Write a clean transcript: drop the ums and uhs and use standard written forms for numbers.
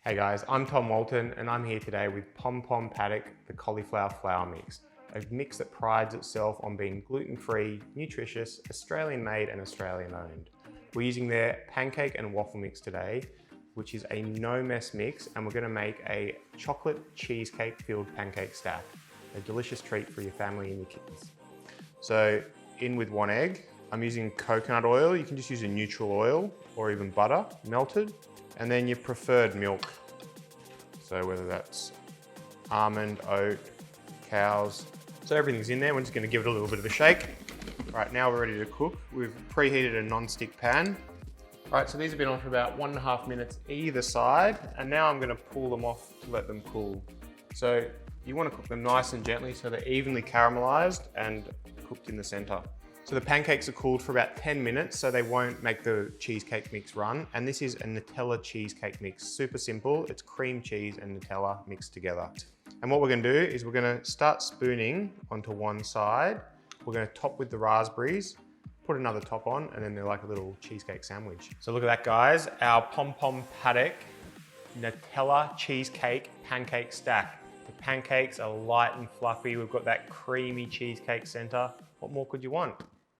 Hey guys, I'm Tom Walton and I'm here today with PomPom Paddock, the cauliflower flour mix. A mix that prides itself on being gluten-free, nutritious, Australian-made and Australian-owned. We're using their pancake and waffle mix today, which is a no-mess mix, and we're going to make a chocolate cheesecake-filled pancake stack. A delicious treat for your family and your kids. So, in with 1 egg. I'm using coconut oil. You can just use a neutral oil or even butter, melted. And then your preferred milk. So whether that's almond, oat, cows. So everything's in there. We're just going to give it a little bit of a shake. Right, now we're ready to cook. We've preheated a non-stick pan. Right, so these have been on for about 1.5 minutes either side. And now I'm going to pull them off to let them cool. So you want to cook them nice and gently so they're evenly caramelized and cooked in the center. So the pancakes are cooled for about 10 minutes so they won't make the cheesecake mix run. And this is a Nutella cheesecake mix. Super simple. It's cream cheese and Nutella mixed together. And what we're going to do is we're going to start spooning onto one side. We're going to top with the raspberries, put another top on, and then they're like a little cheesecake sandwich. So look at that, guys. Our PomPom Paddock Nutella cheesecake pancake stack. The pancakes are light and fluffy. We've got that creamy cheesecake center. What more could you want?